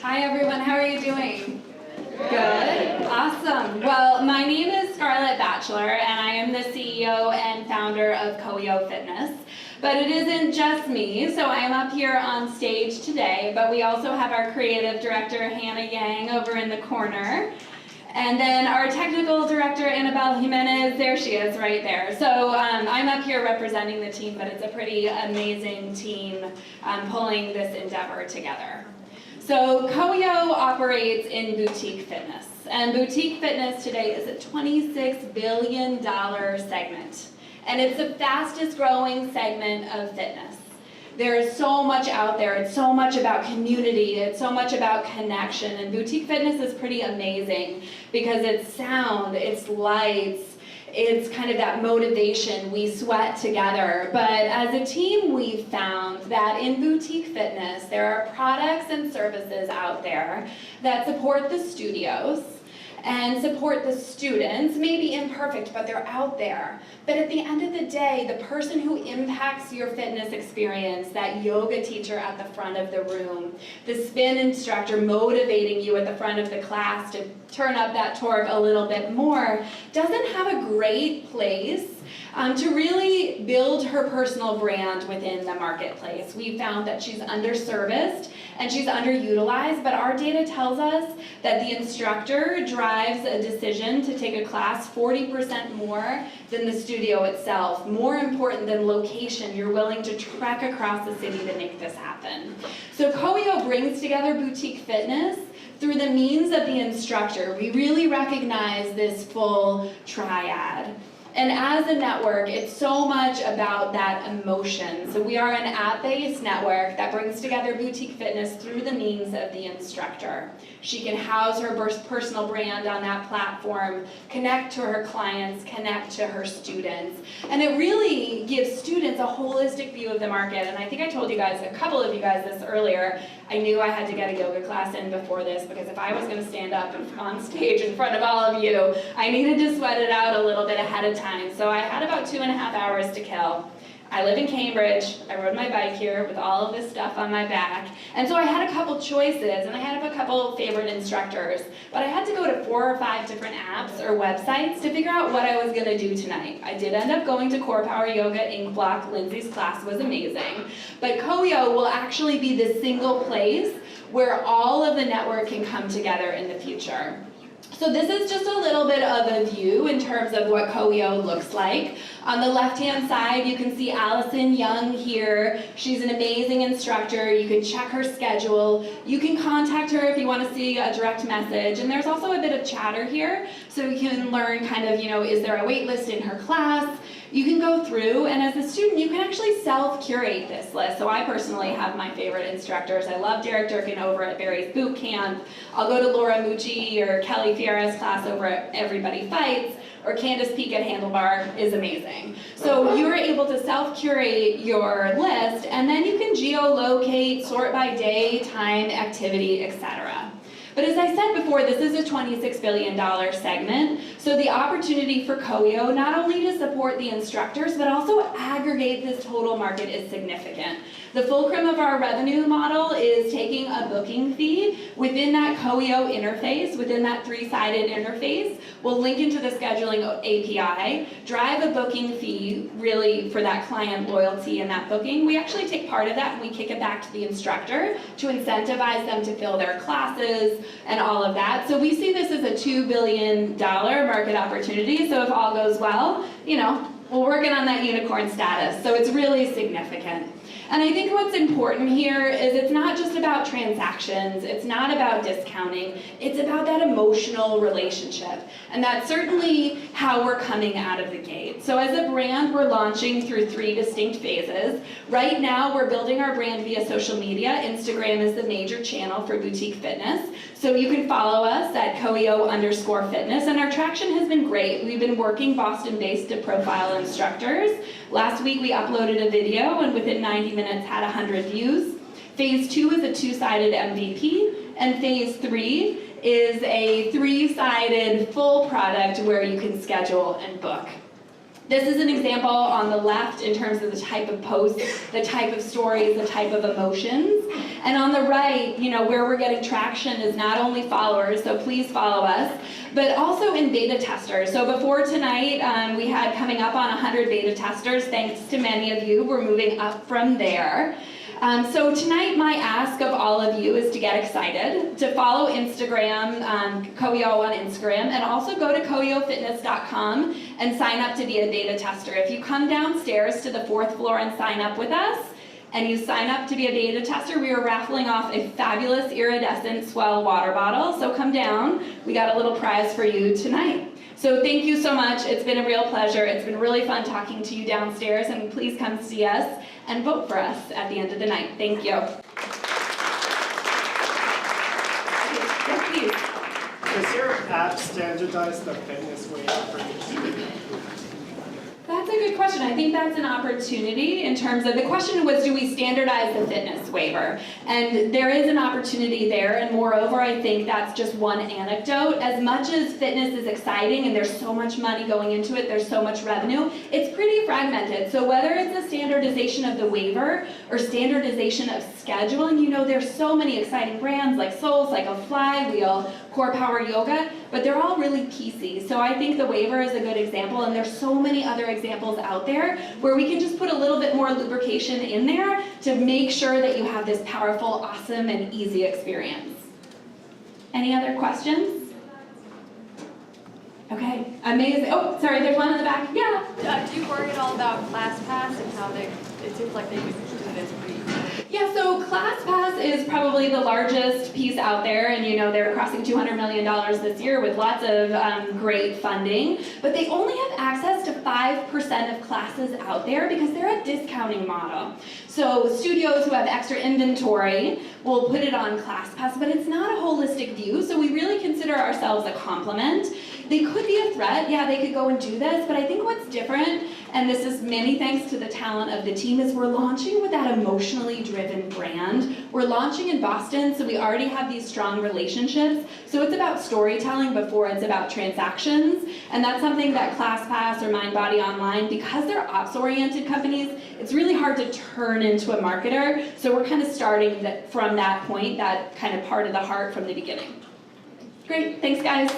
Hi everyone, how are you doing? Good, awesome. Well, my name is Scarlett Batchelor and I am the CEO and founder of CoeoFitness. But it isn't just me, so I am up here on stage today, but we also have our creative director, Hannah Yang, over in the corner. And then our technical director, Annabelle Jimenez, there she is right there. So I'm up here representing the team, but it's a pretty amazing team pulling this endeavor together. So Coeo operates in boutique fitness, and boutique fitness today is a $26 billion segment, and it's the fastest growing segment of fitness. There is so much out there. It's so much about community. It's so much about connection, and boutique fitness is pretty amazing because it's sound, it's lights, it's kind of that motivation. We sweat together. But as a team, we've found that in boutique fitness, there are products and services out there that support the studios and support the students, maybe imperfect, but they're out there. But at the end of the day, the person who impacts your fitness experience, that yoga teacher at the front of the room, the spin instructor motivating you at the front of the class to turn up that torque a little bit more, doesn't have a great place to really build her personal brand within the marketplace. We found that she's underserviced and she's underutilized, but our data tells us that the instructor drives a decision to take a class 40% more than the studio itself. More important than location, you're willing to trek across the city to make this happen. So Coeo brings together boutique fitness through the means of the instructor. We really recognize this full triad. And as a network, it's so much about that emotion. So we are an app-based network that brings together boutique fitness through the means of the instructor. She can house her personal brand on that platform, connect to her clients, connect to her students. And it really gives students a holistic view of the market. And I think I told you guys, a couple of you guys this earlier, I knew I had to get a yoga class in before this because if I was going to stand up on stage in front of all of you, I needed to sweat it out a little bit ahead of time. So I had about 2.5 hours to kill. I live in Cambridge. I rode my bike here with all of this stuff on my back. And so I had a couple choices, and I had a couple favorite instructors. But I had to go to 4 or 5 different apps or websites to figure out what I was going to do tonight. I did end up going to Core Power Yoga Ink Block. Lindsay's class was amazing. But Coeo will actually be the single place where all of the network can come together in the future. So this is just a little bit of a view in terms of what Coeo looks like. On the left-hand side, you can see Allison Young here. She's an amazing instructor. You can check her schedule. You can contact her if you want to see a direct message. And there's also a bit of chatter here, so you can learn kind of, is there a wait list in her class? You can go through, and as a student, you can actually self-curate this list. So I personally have my favorite instructors. I love Derek Durkin over at Barry's Boot Camp. I'll go to Laura Mucci or Kelly Fierra's class over at Everybody Fights, or Candace Peak at Handlebar is amazing. So you're able to self-curate your list, and then you can geolocate, sort by day, time, activity, etc. But as I said before, this is a $26 billion segment, so the opportunity for Coeo not only to support the instructors, but also aggregate this total market is significant. The fulcrum of our revenue model is taking a booking fee within that Coeo interface, within that 3-sided interface. We'll link into the scheduling API, drive a booking fee really for that client loyalty and that booking. We actually take part of that and we kick it back to the instructor to incentivize them to fill their classes and all of that. So we see this as a $2 billion market opportunity. So if all goes well, we're working on that unicorn status. So it's really significant. And I think what's important here is it's not just about transactions, it's not about discounting, it's about that emotional relationship. And that's certainly how we're coming out of the gate. So as a brand, we're launching through 3 distinct phases. Right now, we're building our brand via social media. Instagram is the major channel for boutique fitness. So you can follow us at Coeo_fitness, and our traction has been great. We've been working Boston-based to profile instructors. Last week we uploaded a video and within 90 minutes had 100 views. Phase 2 is a 2-sided MVP, and phase 3 is a 3-sided full product where you can schedule and book. This is an example on the left in terms of the type of posts, the type of stories, the type of emotions. And on the right, where we're getting traction is not only followers, so please follow us, but also in beta testers. So before tonight, we had coming up on 100 beta testers. Thanks to many of you. We're moving up from there. So tonight, my ask of all of you is to get excited, to follow Instagram, Coeo on Instagram, and also go to CoeoFitness.com and sign up to be a beta tester. If you come downstairs to the 4th floor and sign up with us, and you sign up to be a beta tester, we are raffling off a fabulous iridescent Swell water bottle. So come down, we got a little prize for you tonight. So thank you so much. It's been a real pleasure. It's been really fun talking to you downstairs, and please come see us and vote for us at the end of the night. Thank you. Yes, please. Does your app standardize the fitness weight for each student? That's a good question. I think that's an opportunity in terms of, the question was, do we standardize the fitness waiver? And there is an opportunity there, and moreover, I think that's just one anecdote. As much as fitness is exciting and there's so much money going into it, there's so much revenue, it's pretty fragmented. So whether it's a standardization of the waiver or standardization of scheduling, there's so many exciting brands like SoulCycle, Flywheel, Core Power Yoga, but they're all really piecey. So I think the waiver is a good example, and there's so many other examples out there where we can just put a little bit more lubrication in there to make sure that you have this powerful, awesome, and easy experience. Any other questions? Okay, amazing. Oh, sorry, there's one in the back. Yeah. Do you worry at all about ClassPass and how it seems like they would do this pretty easily? Yeah, so ClassPass is probably the largest piece out there, and they're crossing $200 million this year with lots of great funding, but they only have access to 5% of classes out there because they're a discounting model. So studios who have extra inventory will put it on ClassPass, but it's not a holistic view, so we really consider ourselves a complement. They could be a threat, yeah, they could go and do this, but I think what's different, and this is many thanks to the talent of the team, is we're launching with that emotionally driven brand. We're launching in Boston, so we already have these strong relationships. So it's about storytelling before it's about transactions, and that's something that ClassPass or MindBody Online, because they're ops-oriented companies, it's really hard to turn into a marketer, so we're kind of starting from that point, that kind of part of the heart from the beginning. Great, thanks guys.